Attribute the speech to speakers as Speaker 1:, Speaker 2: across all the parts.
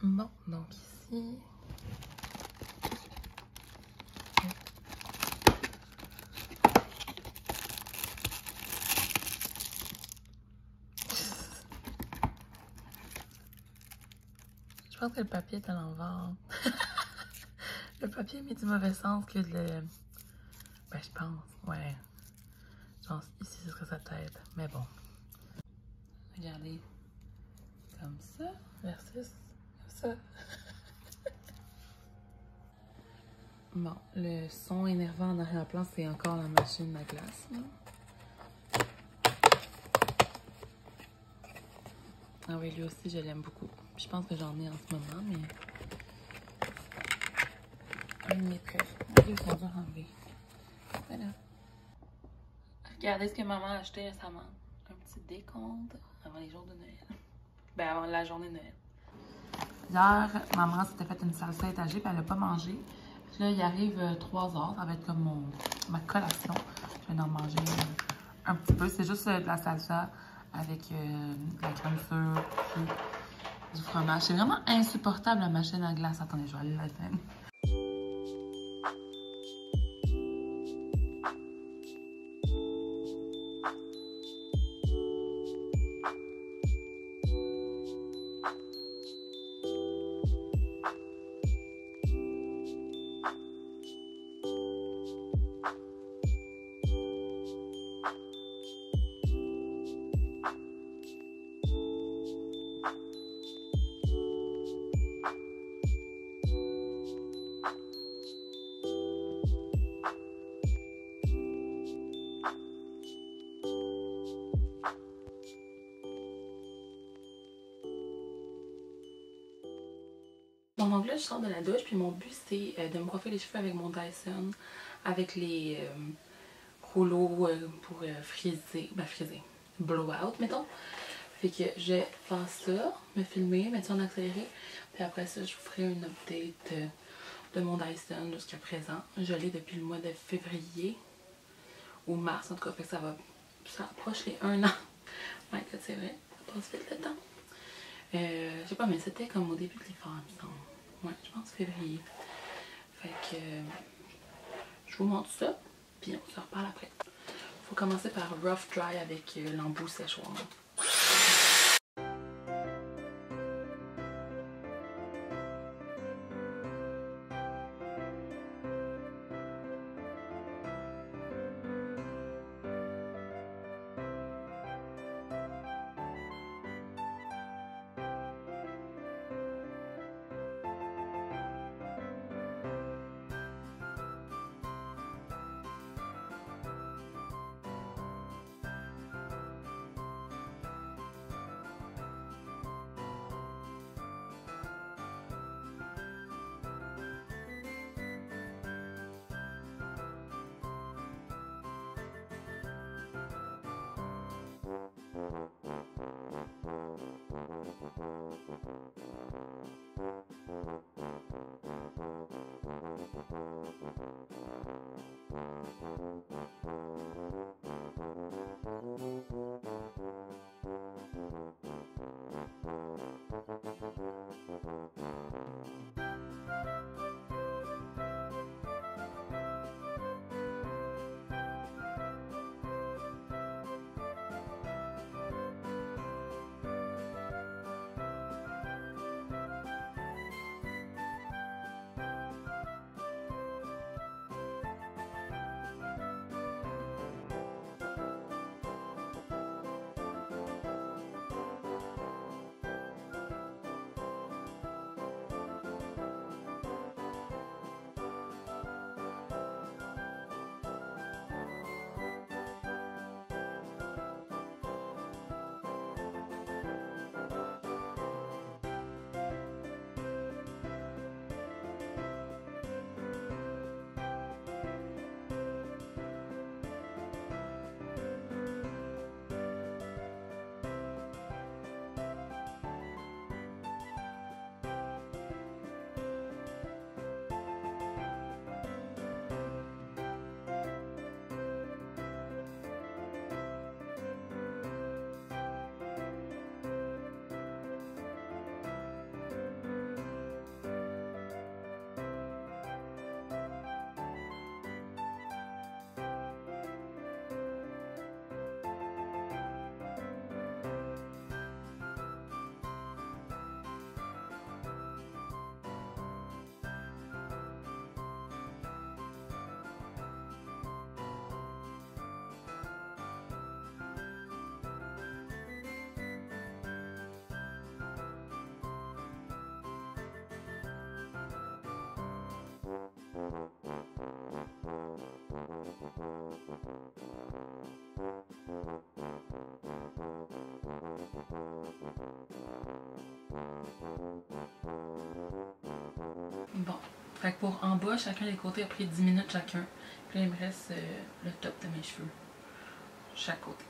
Speaker 1: Bon, donc ici... Je pense que le papier est à l'envers. Le papier est mis du mauvais sens que le... Ben, je pense, ouais. Je pense ici, ce serait sa tête. Mais bon. Regardez. Comme ça, versus comme ça. Bon, le son énervant en arrière-plan, c'est encore la machine à glace. Là. Ah oui, lui aussi, je l'aime beaucoup. Puis je pense que j'en ai en ce moment, mais... Un de mes préférés. Ils sont durs à enlever. Voilà. Regardez ce que maman a acheté récemment. Un petit décompte avant les jours de Noël. Ben, avant la journée de Noël. Hier, maman s'était fait une salsa étagée, puis elle n'a pas mangé. Puis là, il arrive 3 heures, ça va être comme ma collation. Je vais en manger un petit peu. C'est juste de la salsa avec de la crème sûre, puis du fromage. C'est vraiment insupportable la machine à glace. Attendez, je vais aller l'allumer. Bon, donc là, je sors de la douche, puis mon but, c'est de me coiffer les cheveux avec mon Dyson, avec les rouleaux pour friser, blowout, mettons. Fait que je vais faire ça, me filmer, mettre ça en accéléré, puis après ça, je vous ferai une update de mon Dyson jusqu'à présent. Je l'ai depuis le mois de février, ou mars, en tout cas, fait que ça approche les 1 an. My God, c'est vrai, ça passe vite le temps. Je sais pas, mais c'était comme au début de l'hiver, il me semble. Ouais, je pense février. Fait que je vous montre ça, puis on se reparle après. Faut commencer par rough dry avec l'embout séchoir. Bon, fait que pour en bas, chacun des côtés a pris 10 minutes chacun. Puis là, il me reste le top de mes cheveux, chaque côté.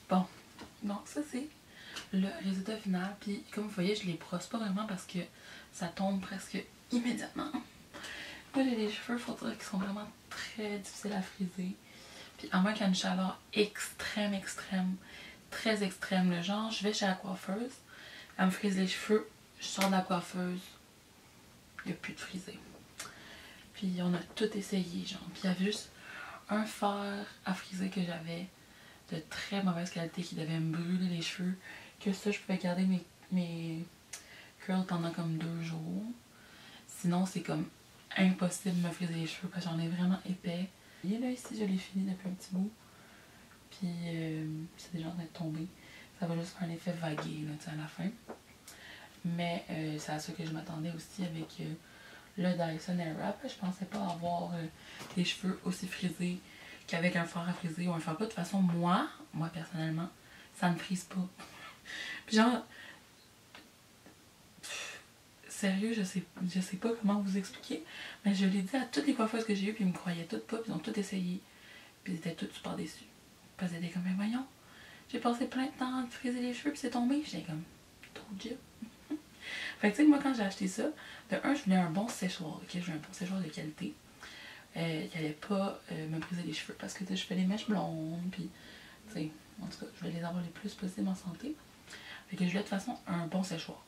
Speaker 1: Bon, donc ça c'est le résultat final. Puis comme vous voyez, je les brosse pas vraiment parce que ça tombe presque immédiatement. Moi j'ai des cheveux, faut dire, qui sont vraiment très difficiles à friser. Puis à moins qu'il y ait une chaleur extrême, très extrême. Le genre, je vais chez la coiffeuse, elle me frise les cheveux, je sors de la coiffeuse, il n'y a plus de frisé. Puis on a tout essayé, genre. Puis il y avait juste un fer à friser que j'avais de très mauvaise qualité qui devait me brûler les cheveux. Que ça, je pouvais garder mes curls pendant comme 2 jours. Sinon, c'est comme impossible de me friser les cheveux parce que j'en ai vraiment épais. Et là, ici, je l'ai fini depuis un petit bout. Puis, c'est déjà en train de tomber. Ça va juste faire un effet vagué là, à la fin. Mais c'est à ça que je m'attendais aussi avec le Dyson Airwrap. Je pensais pas avoir des cheveux aussi frisés qu'avec un fard à friser ou un fard pas. De toute façon, moi personnellement, ça ne frise pas. Puis genre, sérieux, je sais pas comment vous expliquer, mais je l'ai dit à toutes les coiffeuses que j'ai eues, puis ils me croyaient toutes pas, puis ils ont tout essayé. Puis ils étaient toutes super déçus. Parce qu'ils étaient comme, mais voyons, j'ai passé plein de temps à friser les cheveux, puis c'est tombé. J'étais comme, trop de job. Fait que tu sais, moi quand j'ai acheté ça, de un, je voulais un bon séchoir, ok? Je voulais un bon séchoir de qualité. Qui allait pas me briser les cheveux, parce que je fais des mèches blondes, puis tu sais, en tout cas, je voulais les avoir le plus possible en santé. Fait que je voulais de toute façon un bon séchoir.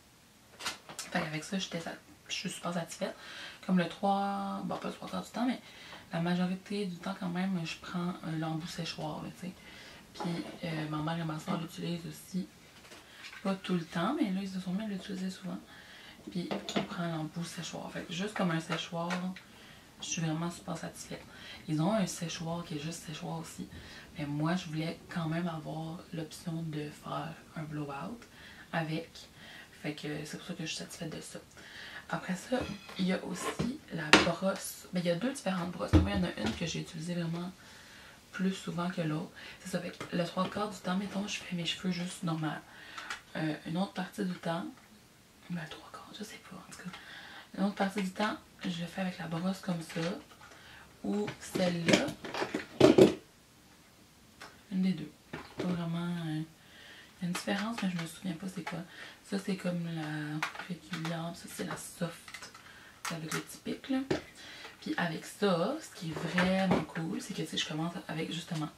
Speaker 1: Fait qu'avec ça, je suis super satisfaite. Comme le 3, bon pas le 3 quarts du temps, mais la majorité du temps quand même, je prends l'embout séchoir, tu sais. Puis ma mère et ma soeur l'utilisent aussi. Pas tout le temps, mais là, ils se sont mis à l'utiliser souvent. Puis on prend l'embout séchoir. Fait que juste comme un séchoir, je suis vraiment super satisfaite. Ils ont un séchoir qui est juste séchoir aussi. Mais moi, je voulais quand même avoir l'option de faire un blowout avec. Fait que c'est pour ça que je suis satisfaite de ça. Après ça, il y a aussi la brosse. Ben, il y a 2 différentes brosses. Moi, il y en a une que j'ai utilisée vraiment plus souvent que l'autre. C'est ça. Fait que le 3 quarts du temps, mettons, je fais mes cheveux juste normal. Une autre partie du temps, ben, le 3 quarts, je sais pas, en tout cas. Une autre partie du temps, je le fais avec la brosse comme ça. Ou celle-là. Une des deux. Pas vraiment. Il y a une différence, mais je me souviens pas c'est quoi. Ça, c'est comme la régulière. Ça, c'est la soft. Avec le petit pic, là. Puis avec ça, ce qui est vraiment cool, c'est que tu sais, je commence avec justement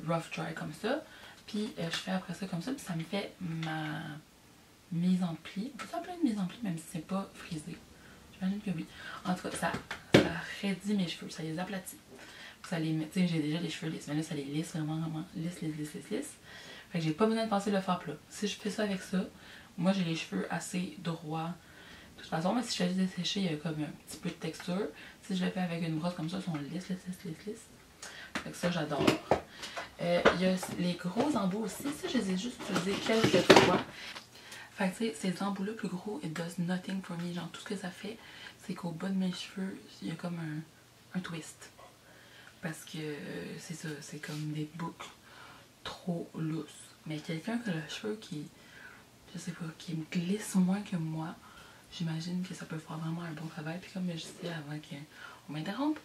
Speaker 1: rough dry comme ça. Puis je fais après ça comme ça, puis ça me fait ma mise en pli. On peut s'appeler une mise en pli même si c'est pas frisé. J'imagine que oui. En tout cas, ça raidit mes cheveux, ça les aplatit. Ça les met, tu sais, j'ai déjà les cheveux lisses, mais là ça les lisse vraiment lisse. Fait que j'ai pas besoin de passer le fer plat. Si je fais ça avec ça, moi j'ai les cheveux assez droits. De toute façon, mais si je fais juste dessécher, il y a comme un petit peu de texture. Si je le fais avec une brosse comme ça, ils sont lisses. Fait que ça, j'adore. Il y a les gros embouts aussi. Ça, je les ai juste utilisés quelques fois. Fait que tu sais, ces embouts-là plus gros, it does nothing for me. Genre, tout ce que ça fait, c'est qu'au bas de mes cheveux, il y a comme un twist. Parce que c'est ça, c'est comme des boucles trop lousses. Mais quelqu'un qui a le cheveu qui, je sais pas, qui me glisse moins que moi, j'imagine que ça peut faire vraiment un bon travail. Puis comme je disais avant qu'on m'interrompe,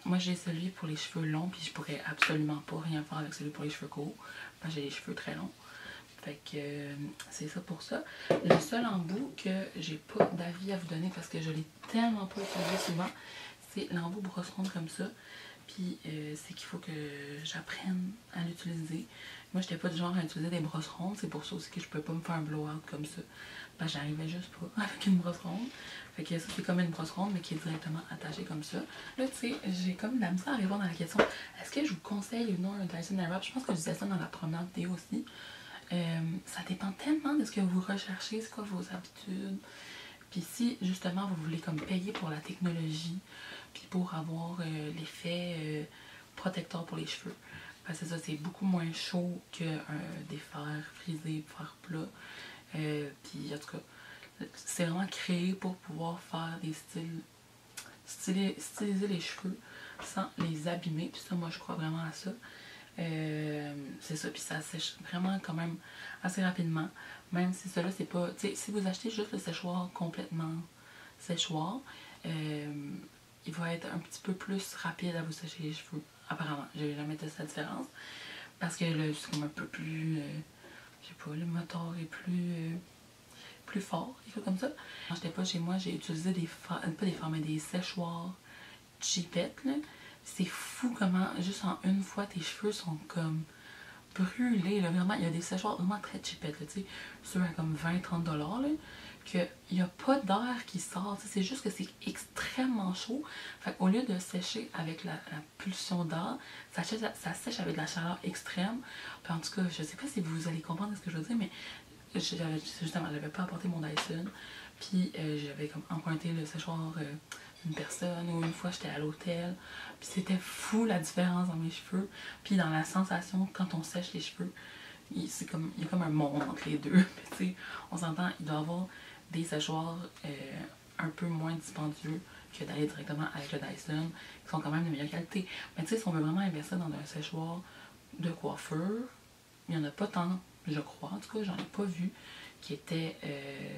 Speaker 1: moi j'ai celui pour les cheveux longs, puis je pourrais absolument pas rien faire avec celui pour les cheveux courts. Parce que j'ai les cheveux très longs. Fait que c'est ça pour ça. Le seul embout que j'ai pas d'avis à vous donner parce que je l'ai tellement pas utilisé souvent, c'est l'embout brosse ronde comme ça. Puis c'est qu'il faut que j'apprenne à l'utiliser. Moi j'étais pas du genre à utiliser des brosses rondes, c'est pour ça aussi que je peux pas me faire un blowout comme ça. Parce que j'arrivais juste pas avec une brosse ronde. Fait que ça c'est comme une brosse ronde mais qui est directement attachée comme ça. Là tu sais, j'ai comme de la misère à répondre à la question, est-ce que je vous conseille ou non un Dyson Airwrap? Je pense que je disais ça dans la première vidéo aussi. Ça dépend tellement de ce que vous recherchez, c'est quoi vos habitudes. Puis si justement vous voulez comme payer pour la technologie, puis pour avoir l'effet protecteur pour les cheveux, parce que ça c'est beaucoup moins chaud que des fers frisés, fers plats. Puis en tout cas, c'est vraiment créé pour pouvoir faire des styliser les cheveux sans les abîmer. Puis ça, moi je crois vraiment à ça. C'est ça, puis ça sèche vraiment quand même assez rapidement, même si cela c'est pas, tu sais, si vous achetez juste le séchoir complètement séchoir, il va être un petit peu plus rapide à vous sécher les cheveux, apparemment. J'ai jamais testé la différence, parce que là c'est comme un peu plus, je sais pas, le moteur est plus fort, quelque chose comme ça. Quand j'étais pas chez moi, j'ai utilisé pas des fards, mais des séchoirs cheapettes, là. C'est fou comment, juste en une fois, tes cheveux sont comme brûlés, là, vraiment. Il y a des séchoirs vraiment très cheapettes, tu sais, ceux à comme 20-30 $, là, qu'il n'y a pas d'air qui sort, c'est juste que c'est extrêmement chaud. Fait qu'au lieu de sécher avec la pulsion d'air, ça sèche avec de la chaleur extrême. Puis en tout cas, je sais pas si vous allez comprendre ce que je veux dire, mais justement, j'avais pas apporté mon Dyson, puis j'avais comme emprunté le séchoir d'une personne, ou une fois j'étais à l'hôtel, puis c'était fou la différence dans mes cheveux, puis dans la sensation quand on sèche les cheveux, il y a comme un monde entre les deux. Mais tu sais, on s'entend, il doit y avoir des séchoirs un peu moins dispendieux que d'aller directement avec le Dyson, qui sont quand même de meilleure qualité. Mais tu sais, si on veut vraiment investir dans un séchoir de coiffeur, il n'y en a pas tant, je crois, en tout cas j'en ai pas vu qui était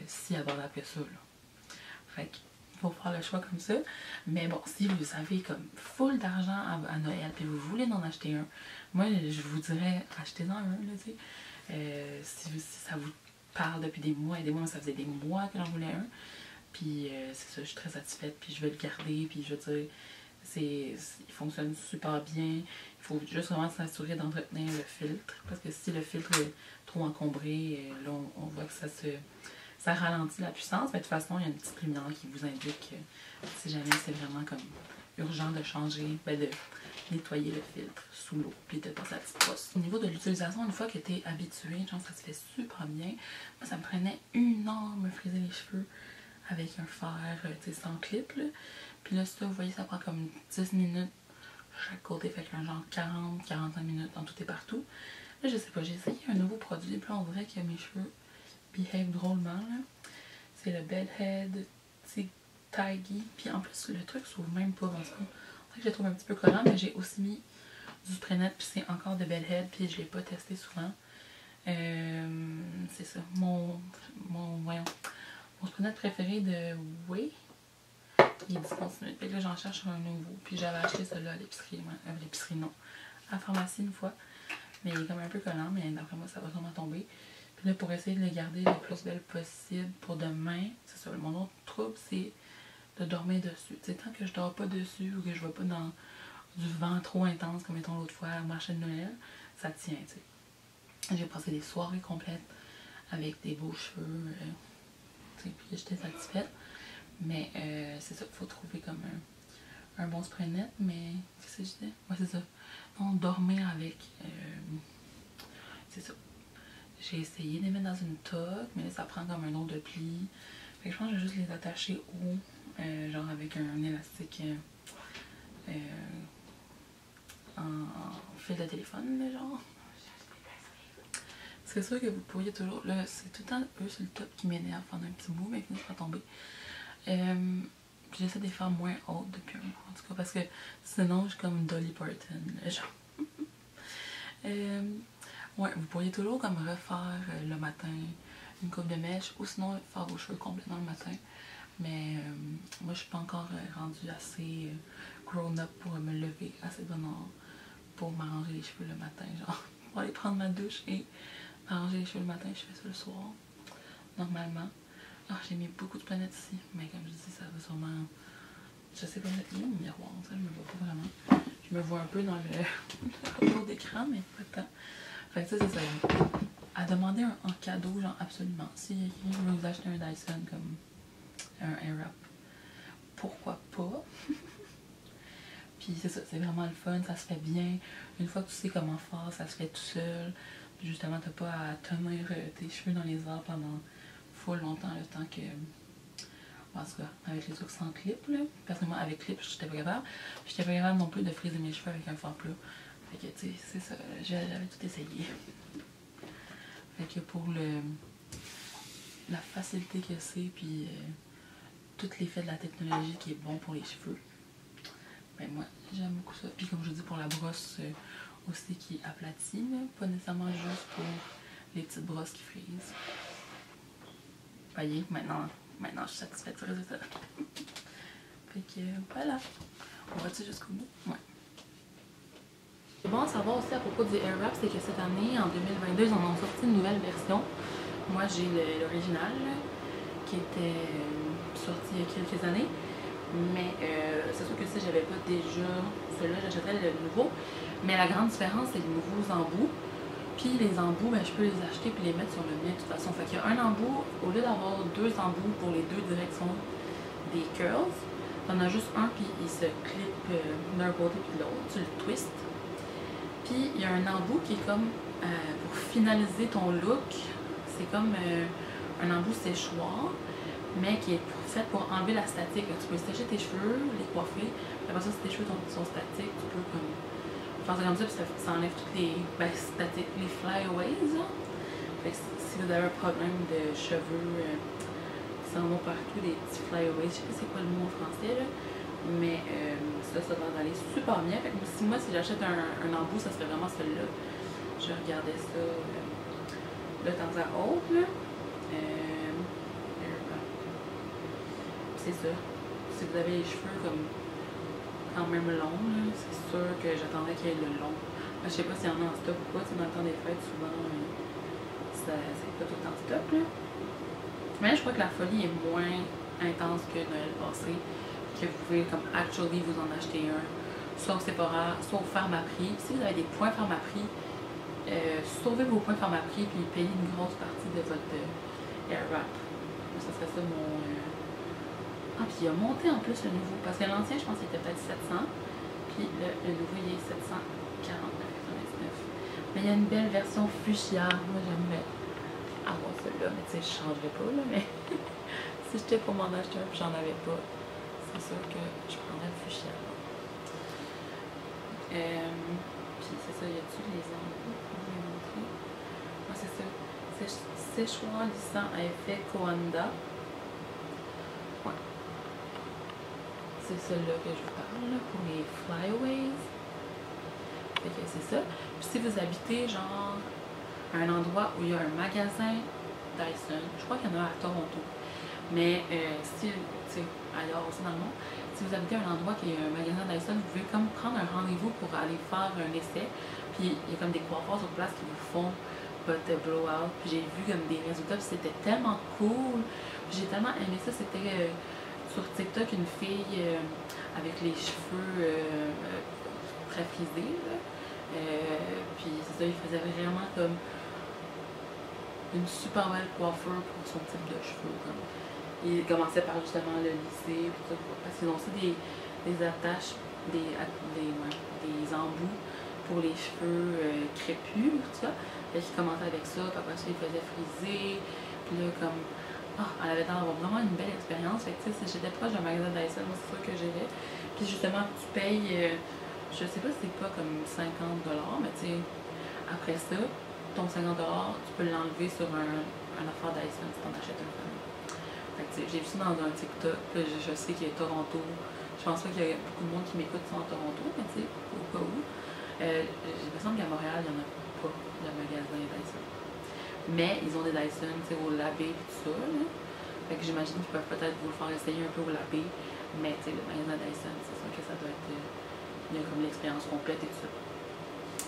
Speaker 1: si abordable que ça, là. Fait qu'il faut faire le choix comme ça. Mais bon, si vous avez comme full d'argent à Noël puis vous voulez en acheter un, moi je vous dirais achetez-en un, là, tu sais. Si ça vous parle depuis des mois et des mois, ça faisait des mois que j'en voulais un. Puis c'est ça, je suis très satisfaite, puis je vais le garder, puis je veux dire, il fonctionne super bien. Il faut juste vraiment s'assurer d'entretenir le filtre, parce que si le filtre est trop encombré, là on voit que ça ralentit la puissance. Mais de toute façon, il y a une petite lumière qui vous indique si jamais c'est vraiment comme urgent de changer, ben de nettoyer le filtre sous l'eau, puis de passer la petite brosse. Au niveau de l'utilisation, une fois que tu es habitué, genre ça se fait super bien. Moi, ça me prenait 1 heure me friser les cheveux avec un fer, tu sais, sans clip, là. Puis là, ça, vous voyez, ça prend comme 10 minutes chaque côté, fait qu'un genre 40-45 minutes dans tout et partout. Là, je sais pas, j'ai essayé un nouveau produit, puis là, on dirait que mes cheveux behave drôlement, là. C'est le Bedhead Tidy, puis en plus, le truc s'ouvre même pas, dans ce cas. Je le trouve un petit peu collant, mais j'ai aussi mis du spray net, puis c'est encore de Bedhead, puis je l'ai pas testé souvent. C'est ça, mon spray net préféré de Way, il est discontinué. Fait que là, j'en cherche un nouveau. Puis j'avais acheté celui-là à l'épicerie. L'épicerie, non. À la pharmacie une fois. Mais il est comme un peu collant, mais d'après moi, ça va sûrement tomber. Puis là, pour essayer de le garder le plus belle possible pour demain, c'est ça. Mon autre trouble, c'est de dormir dessus. Tu sais, tant que je dors pas dessus ou que je vais pas dans du vent trop intense, comme mettons l'autre fois au marché de Noël, ça tient, tu sais. J'ai passé des soirées complètes avec des beaux cheveux, puis j'étais satisfaite. Mais c'est ça, il faut trouver comme un bon spray net, mais qu'est-ce que je disais? Ouais, c'est ça. Donc, dormir avec, c'est ça. J'ai essayé de les mettre dans une toque, mais là, ça prend comme un autre de pli. Fait que je pense que je vais juste les attacher haut, genre avec un élastique en fil de téléphone, là, genre. C'est sûr que vous pourriez toujours. Là, c'est tout le temps eux sur le top qui m'énervent pendant un petit bout, mais ils finissent par tomber. J'essaie de les faire moins hautes depuis un mois, en tout cas, parce que sinon, je suis comme Dolly Parton, genre. Ouais, vous pourriez toujours comme refaire le matin une coupe de mèche, ou sinon faire vos cheveux complètement le matin. Mais moi, je suis pas encore rendue assez grown up pour me lever assez de bonne heure pour m'arranger les cheveux le matin, genre. Pour aller prendre ma douche et m'arranger les cheveux le matin, je fais ça le soir, normalement. Ah, j'ai mis beaucoup de planètes ici, mais comme je dis, ça va sûrement... Je sais pas mettre mon miroir, ça, je me vois pas vraiment. Je me vois un peu dans le haut d'écran, mais pas tant. Fait que ça, c'est ça. À demander en cadeau, genre absolument. Si quelqu'un veut vous acheter un Dyson comme un Airwrap, pourquoi pas? Puis c'est ça, c'est vraiment le fun, ça se fait bien. Une fois que tu sais comment faire, ça se fait tout seul. Puis justement, t'as pas à tenir tes cheveux dans les airs pendant full longtemps, le temps que... En tout cas, avec les trucs sans clip, là. Personnellement, avec clip, j'étais pas capable. Puis j'étais pas capable non plus de friser mes cheveux avec un fard plat. Fait que, tu sais, c'est ça, j'avais tout essayé. Fait que pour la facilité que c'est, puis tout l'effet de la technologie qui est bon pour les cheveux, ben moi, j'aime beaucoup ça. Puis comme je dis, pour la brosse aussi qui est aplatie, là, pas nécessairement juste pour les petites brosses qui frisent. Voyez, maintenant je suis satisfaite du résultat. Fait que voilà. On va-tu jusqu'au bout? Ouais. C'est bon à savoir aussi à propos du Airwrap, c'est que cette année, en 2022, ils en ont sorti une nouvelle version. Moi, j'ai l'original qui était sorti il y a quelques années. Mais c'est sûr que si j'avais pas déjà celui-là, j'achèterais le nouveau. Mais la grande différence, c'est les nouveaux embouts. Puis les embouts, ben, je peux les acheter puis les mettre sur le mien de toute façon. Fait qu'il y a un embout, au lieu d'avoir deux embouts pour les deux directions des curls, t'en as juste un puis il se clip d'un côté puis de l'autre, tu le twists. Puis il y a un embout qui est comme pour finaliser ton look, c'est comme un embout séchoir, mais qui est fait pour enlever la statique. Tu peux sécher tes cheveux, les coiffer, puis après ça, si tes cheveux sont statiques, tu peux comme faire ça comme ça, puis ça enlève toutes les statiques, les flyaways. Fait que si vous avez un problème de cheveux qui s'en vont partout, des petits flyaways, je sais pas c'est quoi le mot en français, là, mais ça va aller super bien. Fait que si j'achète un embout, ça serait vraiment celui-là. Je regardais ça de temps à autre, là. C'est ça. Si vous avez les cheveux comme quand même longs, c'est sûr que j'attendrais qu'il y ait le long. Je sais pas s'il y en a en stock ou pas. Dans le temps des fêtes, souvent, c'est pas tout en stock, là. Mais je crois que la folie est moins intense que Noël passé. Que vous pouvez comme actually vous en acheter un. Soit au Sephora, soit au Pharmaprix. Si vous avez des points Pharmaprix, sauvez vos points Pharmaprix puis payez une grosse partie de votre Airwrap. Ça serait ça mon... Ah, puis il a monté en plus le nouveau, parce que l'ancien, je pense qu'il était peut-être 700, puis le nouveau, il est 749,99. Mais il y a une belle version fuchsia. Moi, j'aimerais avoir celle-là, mais tu sais, je changerais pas, là, mais si j'étais pour m'en acheter un puis j'en avais pas, c'est sûr que je prendrais le fuchsia. Puis c'est ça, y a-tu les embouts qu'on va montrer? Ah, c'est ça. Séchoir lissant à effet Coanda. Ouais. C'est celui-là que je vous parle, là, pour les flyaways. Fait que c'est ça. Puis si vous habitez, genre, à un endroit où il y a un magasin Dyson, je crois qu'il y en a à Toronto, mais si, tu sais, ailleurs aussi dans le monde, si vous habitez à un endroit qui a un magasin Dyson, vous pouvez comme prendre un rendez-vous pour aller faire un essai. Puis il y a comme des coiffeurs sur place qui vous font votre blowout. Puis j'ai vu comme des résultats, puis c'était tellement cool. J'ai tellement aimé ça. C'était sur TikTok une fille avec les cheveux très frisés. Puis c'est ça, il faisait vraiment comme une super belle coiffure pour son type de cheveux. Comme. Il commençait par justement le lisser, parce qu'ils ont aussi des attaches, des embouts pour les cheveux crépus, tout ça. Fait qu'il commençait avec ça, puis après ça, il faisait friser, puis là, comme... Ah, elle avait l'air d'avoir vraiment une belle expérience. Fait que, tu sais, si j'étais proche d'un magasin Dyson, moi, c'est sûr que j'irais. Puis justement, tu payes, je sais pas si c'est pas comme 50$, mais tu sais, après ça, ton 50$, tu peux l'enlever sur un affaire Dyson si t'en achètes un famille. Fait que, tu sais, j'ai vu ça dans un TikTok, je sais qu'il y a Toronto. Je pense pas qu'il y a beaucoup de monde qui m'écoute qui sont à Toronto, mais tu sais, au cas où. J'ai l'impression qu'à Montréal, il n'y en a pas de magasin Dyson. Mais ils ont des Dyson, tu sais, au Labé et tout ça, là. Fait que j'imagine qu'ils peuvent peut-être vous le faire essayer un peu au Labé. Mais, tu sais, le magasin Dyson, c'est sûr que ça doit être... il y a comme l'expérience complète et tout ça.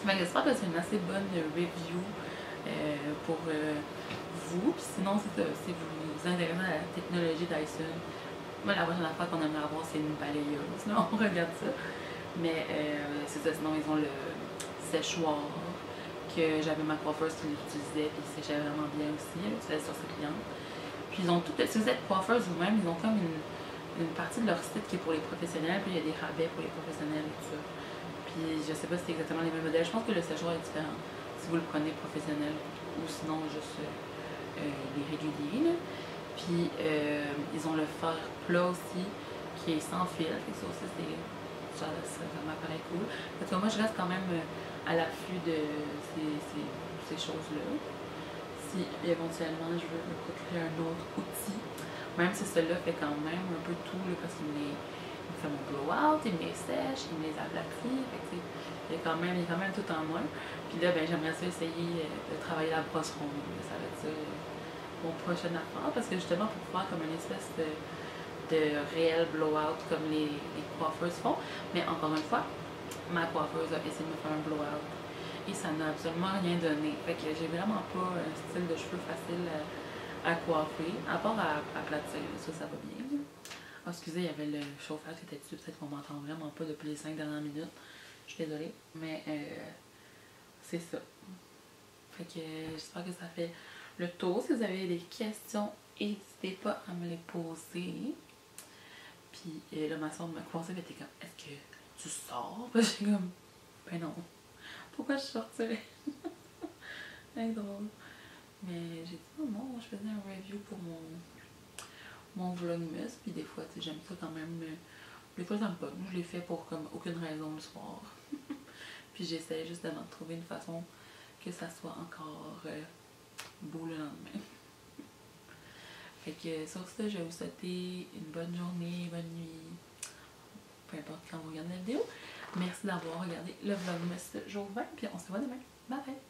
Speaker 1: Fait que j'espère que c'est une assez bonne review pour vous. Puis sinon, c'est ça, si vous vous intéressez à la technologie Dyson, moi, la prochaine affaire qu'on aimerait avoir, c'est une balayeuse. Là, on regarde ça. Mais c'est ça, sinon, ils ont le séchoir que j'avais ma coiffeuse qui l'utilisait, puis c'est vraiment bien aussi, elle l'utilisait sur ses clients. Puis ils ont tout, si vous êtes coiffeuse vous-même, ils ont comme une partie de leur site qui est pour les professionnels, puis il y a des rabais pour les professionnels et tout ça. Puis je sais pas si c'est exactement les mêmes modèles, je pense que le séchoir est différent si vous le prenez professionnel ou sinon juste les réguliers. Là. Puis ils ont le fer plat aussi qui est sans fil, fait que ça aussi ça m'apparaît cool. Parce que moi je reste quand même à l'affût de ces choses-là. Si éventuellement je veux me procurer un autre outil, même si celui-là fait quand même un peu tout, là, parce qu'il me fait mon blowout, il me les sèche, il me les aplatit, il est quand même tout en moins. Puis là, ben, j'aimerais ça essayer de travailler la brosse ronde. Ça va être ça mon prochain affaire, parce que justement pour faire comme une espèce de réel blowout comme les coiffeuses font. Mais encore une fois, ma coiffeuse a essayé de me faire un blowout et ça n'a absolument rien donné. Fait que j'ai vraiment pas un style de cheveux facile à coiffer, à part à aplatir, ça va bien. Oh, excusez, il y avait le chauffage qui était dessus, peut-être qu'on m'entend vraiment pas depuis les 5 dernières minutes. Je suis désolée, mais c'est ça. Fait que j'espère que ça fait le tour. Si vous avez des questions, n'hésitez pas à me les poser. Puis là, ma soeur me conseille, elle était comme, est-ce que tu sors? Puis j'ai comme, ben non. Pourquoi je sortirais? C'est drôle. Mais j'ai dit, oh non, je faisais un review pour mon vlogmas. Puis des fois, tu sais, j'aime ça quand même. Des fois, ça me pogne. Je l'ai fait pour comme aucune raison le soir. Puis j'essaie justement de trouver une façon que ça soit encore beau le lendemain. Fait que sur ça, je vais vous souhaiter une bonne journée, bonne nuit, peu importe quand vous regardez la vidéo. Merci d'avoir regardé le vlogmas jour 20, puis on se voit demain. Bye bye!